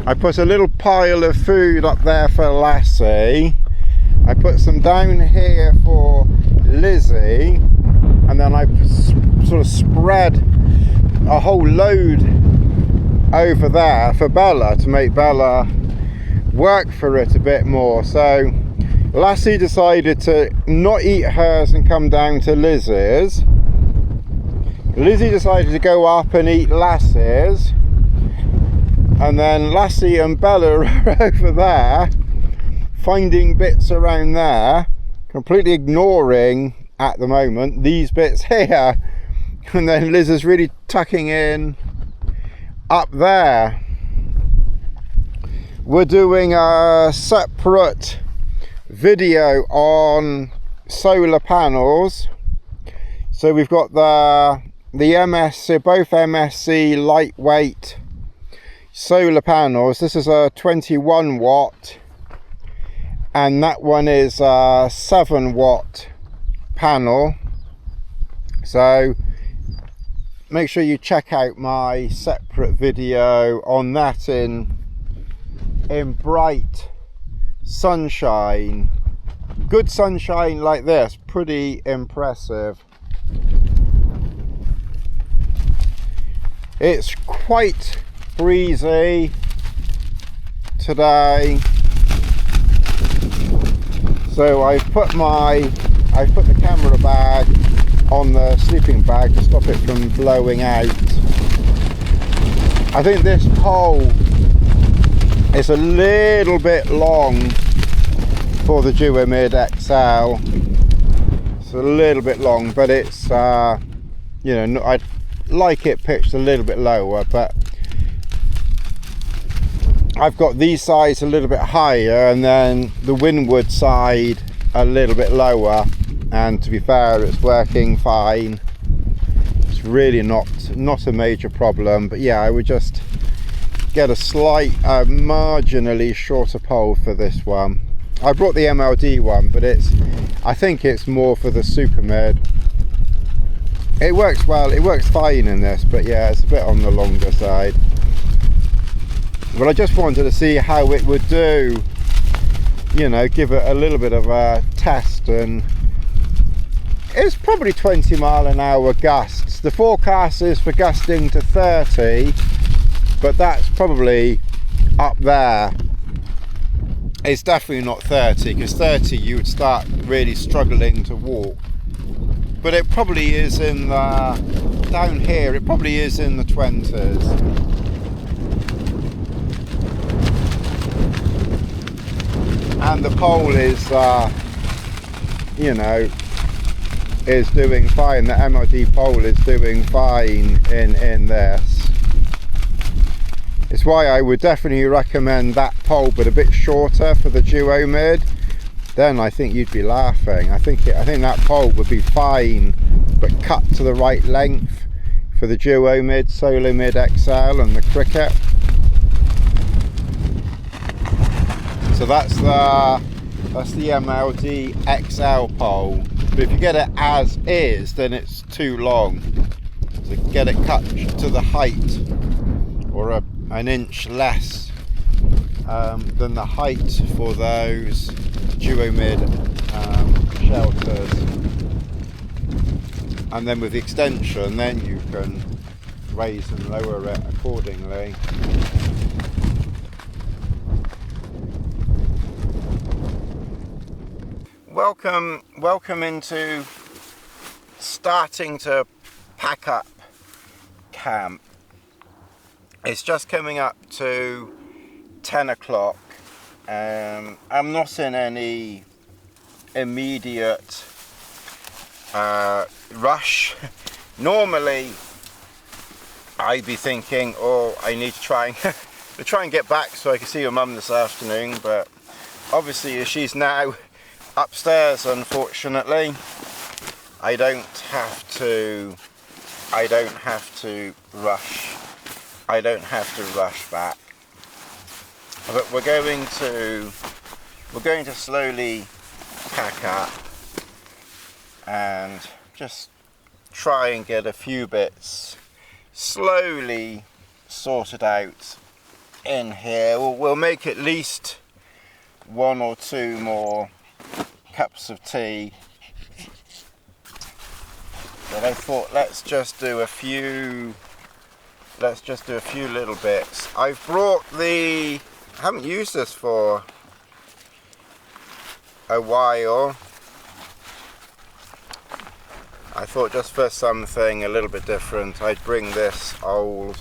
I put a little pile of food up there for Lassie. I put some down here for Lizzie, and then I sort of spread a whole load over there for Bella to make Bella work for it a bit more. So Lassie decided to not eat hers and come down to Lizzie's. Lizzie decided to go up and eat Lassie's, and then Lassie and Bella are over there finding bits around there, completely ignoring at the moment these bits here, and then Liz is really tucking in up there. We're doing a separate video on solar panels. So we've got the MSC, both MSC lightweight solar panels. This is a 21 watt and that one is a 7 watt panel. So make sure you check out my separate video on that in bright sunshine. Good sunshine like this, pretty impressive. It's quite breezy today, so I've put the camera bag on the sleeping bag to stop it from blowing out. I think this pole is a little bit long for the Duomid XL. It's a little bit long, but it's you know, I'd like it pitched a little bit lower, but I've got these sides a little bit higher and then the windward side a little bit lower, and to be fair, it's working fine. It's really not a major problem, but yeah, I would just get a slight marginally shorter pole for this one. I brought the MLD one, but I think it's more for the super mid. It works well, it works fine in this, but yeah, it's a bit on the longer side. But I just wanted to see how it would do, you know, give it a little bit of a test, and it's probably 20 mile an hour gusts. The forecast is for gusting to 30, but that's probably up there. It's definitely not 30, because 30 you would start really struggling to walk. But it probably is in the, down here, it probably is in the 20s. And the pole is, you know, is doing fine. The MLD pole is doing fine in this. It's why I would definitely recommend that pole, but a bit shorter for the Duomid. Then I think you'd be laughing. I think that pole would be fine, but cut to the right length for the Duomid, Solar Mid XL and the Cricket. So that's the MLD XL pole. But if you get it as is, then it's too long. So get it cut to the height, or an inch less than the height for those Duomid shelters, and then with the extension then you can raise and lower it accordingly. Welcome into starting to pack up camp. It's just coming up to 10 o'clock. I'm not in any immediate rush. Normally I'd be thinking, oh, I need to try and get back so I can see your mum this afternoon, but obviously she's now upstairs, unfortunately. I don't have to rush back. But we're going to slowly pack up and just try and get a few bits slowly sorted out in here. We'll make at least 1 or 2 more cups of tea. But I thought let's just do a few little bits. I've brought I haven't used this for a while. I thought just for something a little bit different I'd bring this old,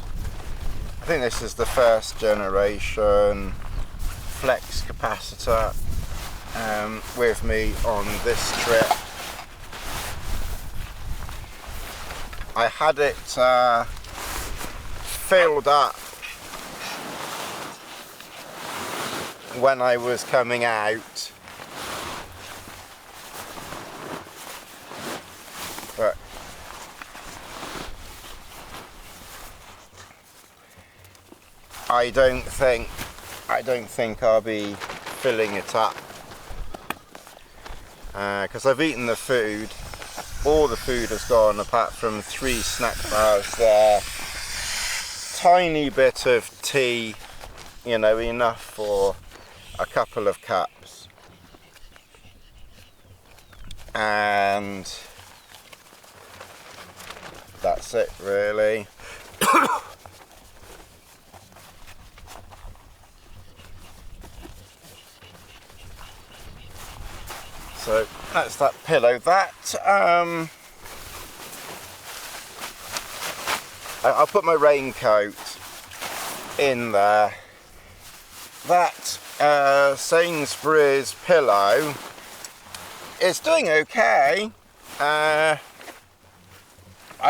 I think this is the first generation flex capacitor with me on this trip. I had it filled up when I was coming out, but I don't think I'll be filling it up because I've eaten the food. All the food has gone apart from 3 snack bars there. Tiny bit of tea, you know, enough for a couple of cups. And that's it really. So that's that pillow. I'll put my raincoat in there. That Sainsbury's pillow is doing okay. I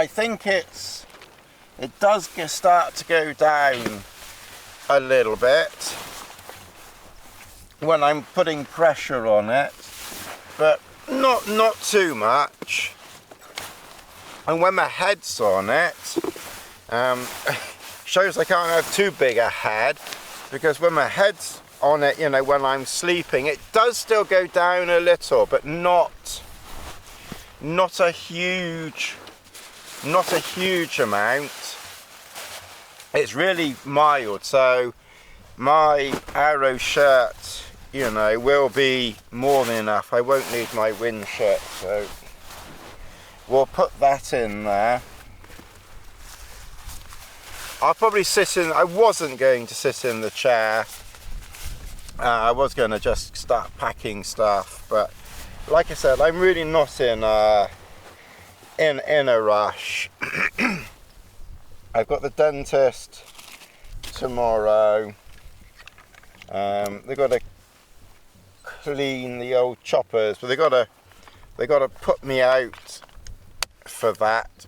think it does start to go down a little bit when I'm putting pressure on it, but not too much. And when my head's on it, shows I can't have too big a head, because when my head's on it, you know, when I'm sleeping, it does still go down a little, but not a huge amount. It's really mild, so my Arrow shirt, you know, will be more than enough. I won't need my wind shirt, so we'll put that in there. I'll probably I wasn't going to sit in the chair. I was going to just start packing stuff, but like I said, I'm really not in a rush. I've got the dentist tomorrow. They've got to clean the old choppers, but they got to put me out for that.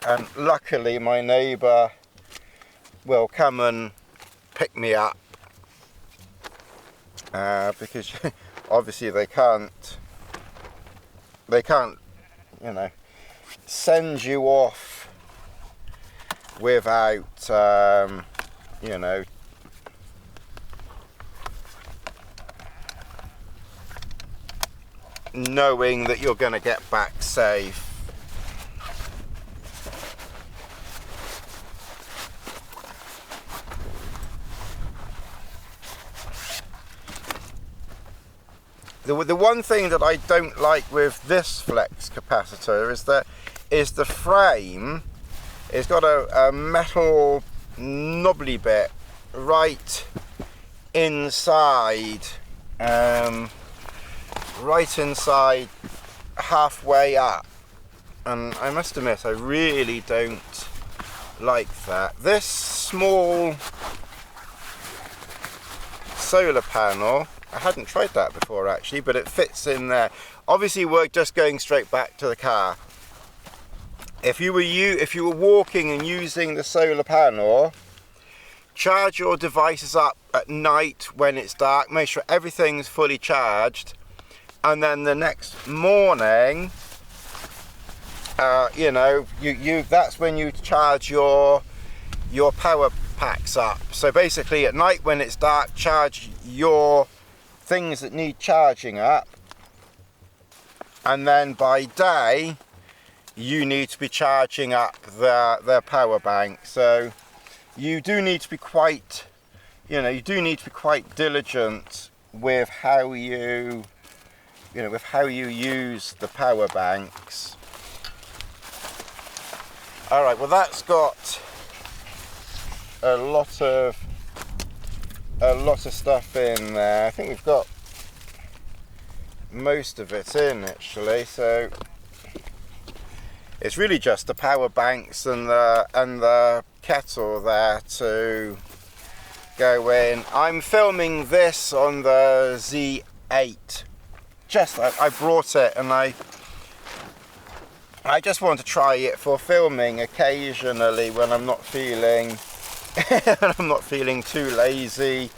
And luckily my neighbour will come and pick me up, because obviously they can't, you know, send you off without, you know, knowing that you're going to get back safe. The one thing that I don't like with this flex capacitor is the frame. It's got a metal knobbly bit right inside, halfway up, and I must admit I really don't like that. This small solar panel, I hadn't tried that before actually, but it fits in there. Obviously we're just going straight back to the car. If you were walking and using the solar panel, charge your devices up at night when it's dark, make sure everything's fully charged, and then the next morning, you know, that's when you charge your power packs up. So basically at night when it's dark, charge your things that need charging up, and then by day you need to be charging up their power bank. So you do need to be quite, you do need to be quite diligent with how you, with how you use the power banks. All right, well that's got a lot of stuff in there. I think we've got most of it in actually, so it's really just the power banks and the kettle there to go in. I'm filming this on the Z8. I brought it and I just want to try it for filming occasionally when I'm not feeling too lazy,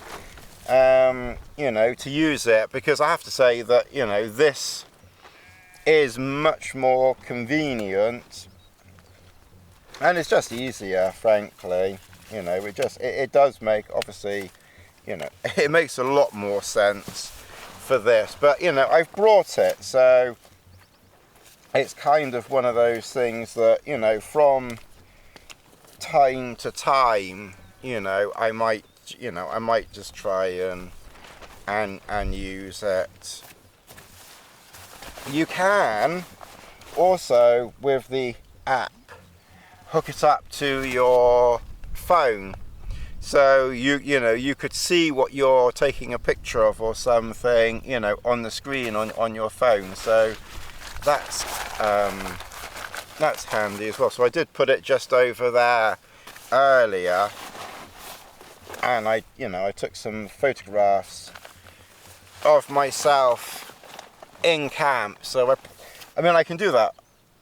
to use it, because I have to say that, this is much more convenient and it's just easier, frankly. It does make, obviously, it makes a lot more sense for this, but I've brought it, so it's kind of one of those things that, from time to time, I might just try and use it. You can also, with the app, hook it up to your phone, so you could see what you're taking a picture of or something, on the screen on your phone. So that's handy as well. So I did put it just over there earlier, and I took some photographs of myself in camp. So I can do that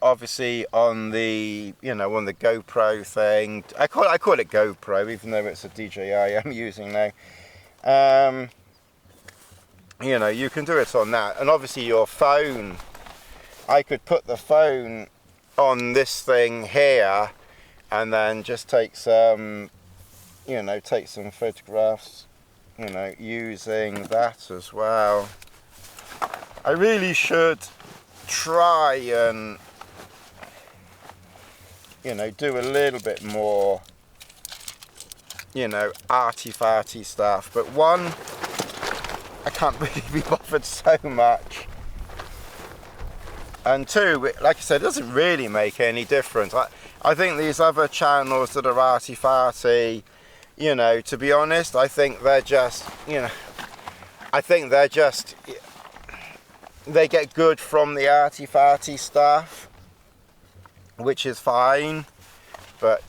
obviously on the on the GoPro thing. I call it GoPro, even though it's a DJI I'm using now. You can do it on that, and obviously your phone, I could put the phone on this thing here and then just take some photographs, using that as well. I really should try and do a little bit more arty-farty stuff, but one, I can't really be bothered so much, and two, like I said, it doesn't really make any difference. I think these other channels that are arty-farty, to be honest, I think they're just, they get good from the arty-farty stuff, which is fine, but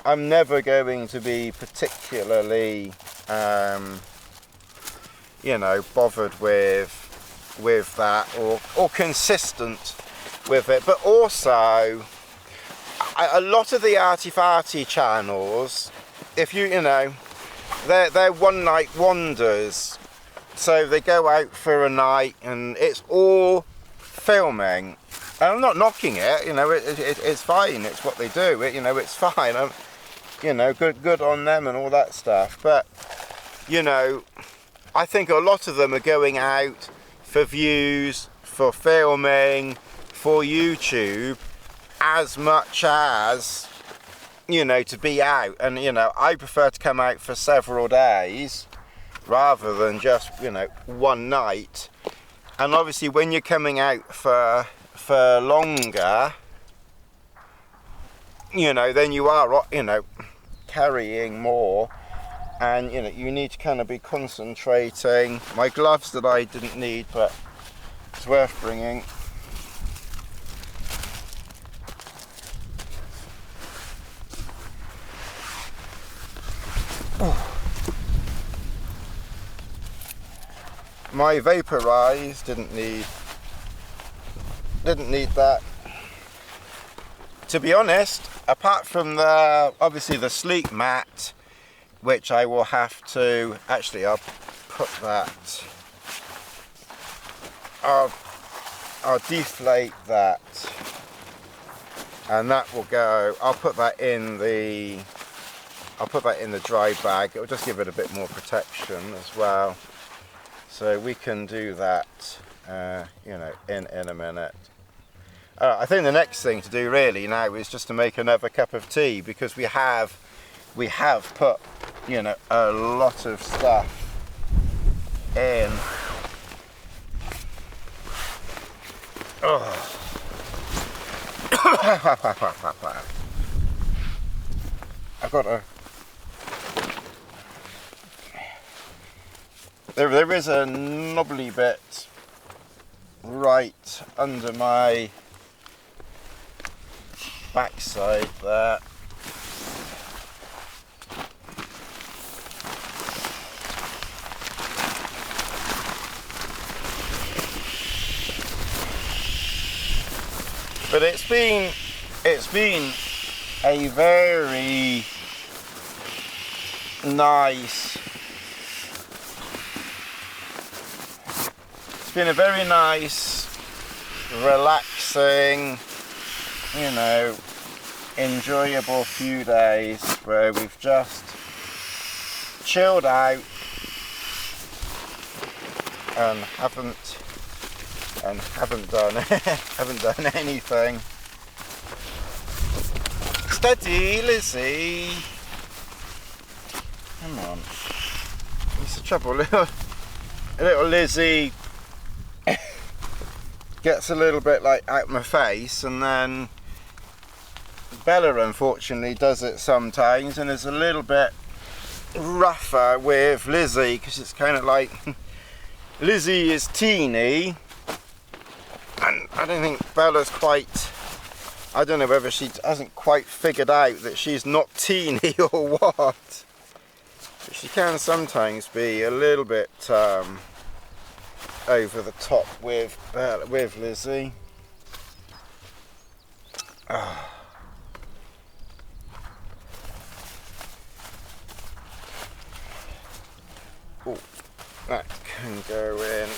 I'm never going to be particularly bothered with that or consistent with it. But also, a lot of the arty-farty channels, if they're one night wonders, so they go out for a night and it's all filming. And I'm not knocking it, it's fine, it's what they do, it's fine, good on them and all that stuff. But I think a lot of them are going out for views, for filming, for YouTube, as much as to be out. And I prefer to come out for several days rather than just one night. And obviously when you're coming out for longer, then you are carrying more, and you need to kind of be concentrating. My gloves that I didn't need, but it's worth bringing. My Vaporize didn't need that. To be honest, apart from obviously the sleep mat, which I will have to, actually I'll put that, I'll deflate that, and that will go, I'll put that in the dry bag. It'll just give it a bit more protection as well. So we can do that, in a minute. I think the next thing to do really now is just to make another cup of tea, because we have we have put, you know, a lot of stuff in. Oh. I've got a. There is a knobbly bit right under my backside there. But it's been a very nice, it's been a very nice, relaxing, you know, enjoyable few days where we've just chilled out and haven't done anything. Steady, Lizzie. Come on. It's the trouble. Little Lizzie gets a little bit like out my face, and then Bella unfortunately does it sometimes and is a little bit rougher with Lizzie, because it's kind of like Lizzie is teeny, and I don't think Bella's quite, I don't know whether she hasn't quite figured out that she's not teeny or what. But she can sometimes be a little bit over the top with Bella, with Lizzie. Oh. Oh, that can go in.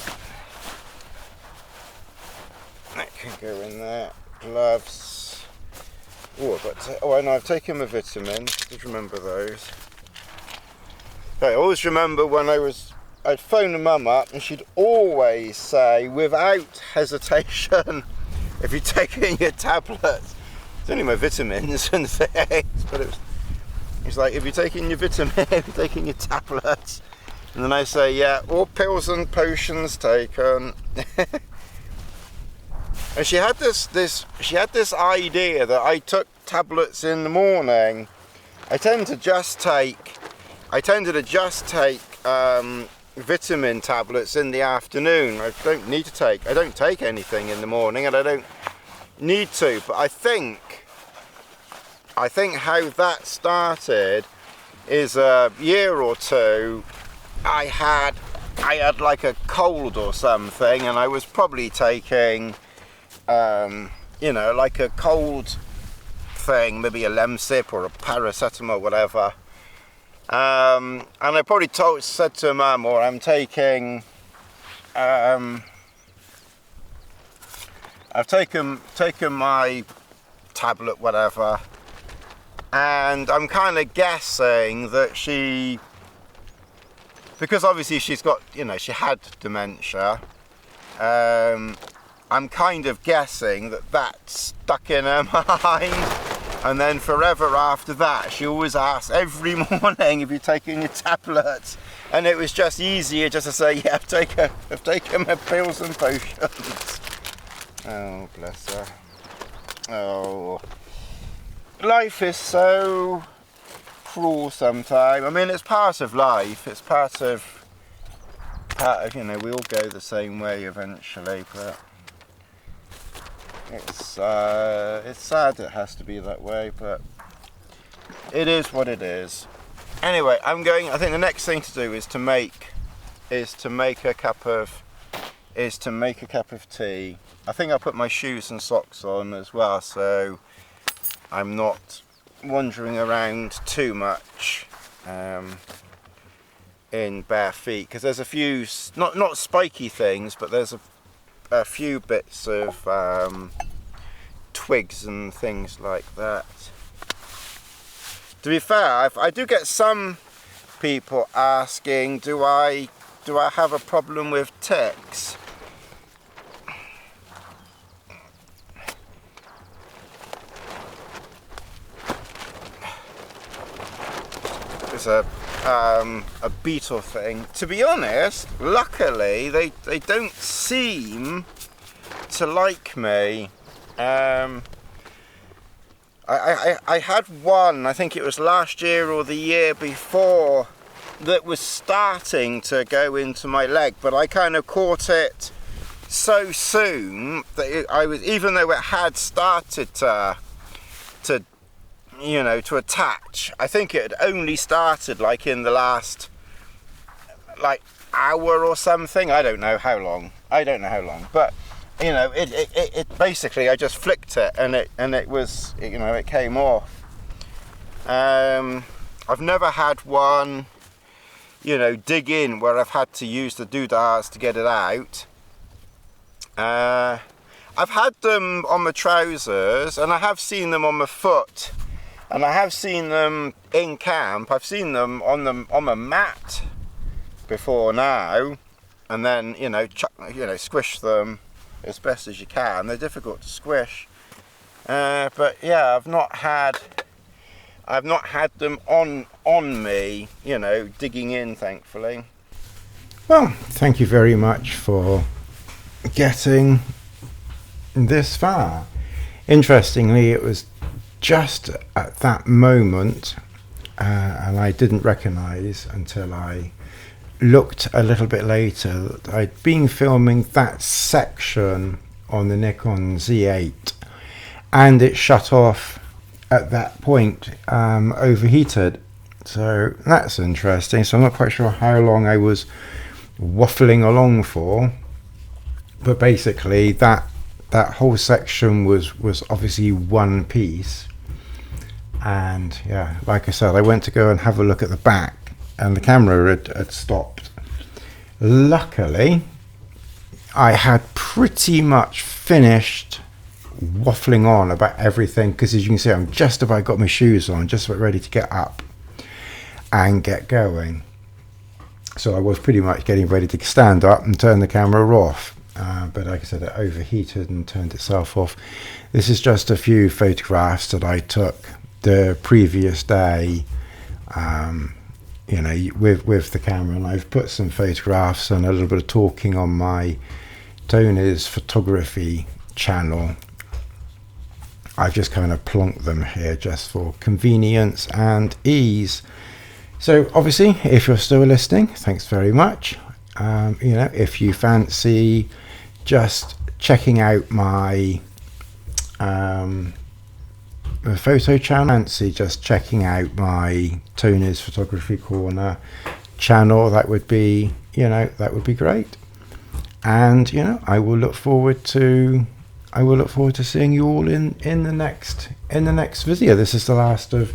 That can go in there. Gloves. Oh, I know I've taken my vitamins. Just remember those. I always remember when I'd phone the mum up and she'd always say, without hesitation, if you're taking your tablets, it's only my vitamins and things, but it's like, if you're taking your vitamins, if you're taking your tablets, and then I say, yeah, all pills and potions taken. And she had this idea that I took tablets in the morning. I tended to just take vitamin tablets in the afternoon. I don't take anything in the morning, and I don't need to. But I think how that started is a year or two. I had like a cold or something, and I was probably taking, you know, like a cold thing, maybe a Lemsip or a paracetamol, whatever. And I probably said to Mum, or I'm taking, I've taken my tablet, whatever, and I'm kind of guessing that she, because obviously she's got, you know, she had dementia, I'm kind of guessing that stuck in her mind. And then forever after that, she always asks every morning if you're taking your tablets. And it was just easier just to say, yeah, I've taken my pills and potions. Oh, bless her. Oh. Life is so cruel sometimes. I mean, it's part of life. It's part of, you know, we all go the same way eventually, but it's sad it has to be that way, but it is what it is. Anyway, I think the next thing to do is to make a cup of tea. I think I'll put my shoes and socks on as well, so I'm not wandering around too much in bare feet, because there's a few not spiky things, but there's a few bits of twigs and things like that. To be fair, I do get some people asking, do I have a problem with ticks? was a beetle thing. To be honest, luckily they don't seem to like me. I had one, I think it was last year or the year before, that was starting to go into my leg, but I kind of caught it so soon that I was, even though it had started to you know, to attach, I think it had only started like in the last like hour or something. I don't know how long, but you know, it basically, I just flicked it and it was, you know, it came off. I've never had one, you know, dig in where I've had to use the doodahs to get it out. I've had them on my trousers, and I have seen them on my foot, and I have seen them in camp. I've seen them on my mat before now, and then, you know, squish them as best as you can. They're difficult to squish, but yeah, I've not had them on me, you know, digging in, thankfully. Well, thank you very much for getting this far. Interestingly, it was just at that moment, and I didn't recognize until I looked a little bit later, that I'd been filming that section on the Nikon Z8 and it shut off at that point, overheated. So that's interesting. So I'm not quite sure how long I was waffling along for, but basically that whole section was obviously one piece. And yeah, like I said, I went to go and have a look at the back and the camera had stopped. Luckily, I had pretty much finished waffling on about everything, because as you can see, I'm just about got my shoes on, just about ready to get up and get going. So I was pretty much getting ready to stand up and turn the camera off, but like I said, it overheated and turned itself off. This is just a few photographs that I took the previous day, you know, with the camera, and I've put some photographs and a little bit of talking on my Tony's photography channel. I've just kind of plonked them here just for convenience and ease. So obviously, if you're still listening, thanks very much. You know, if you fancy just checking out my photo channel, fancy just checking out my Tony's Photography Corner channel, that would be, you know, that would be great. And you know, I will look forward to seeing you all in the next video. This is the last of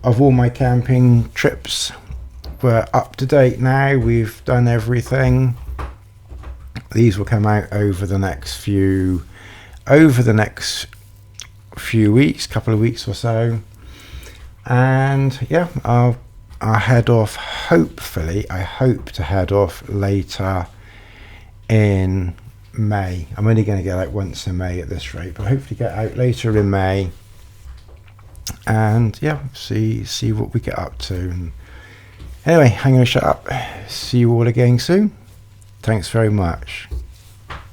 all my camping trips. We're up to date now. We've done everything. These will come out over the next few weeks, couple of weeks or so. And yeah, I'll head off. Hopefully, I hope to head off later in May. I'm only going to get out once in May at this rate, but hopefully get out later in May, and yeah, see what we get up to. And anyway, I'm going to shut up. See you all again soon. Thanks very much.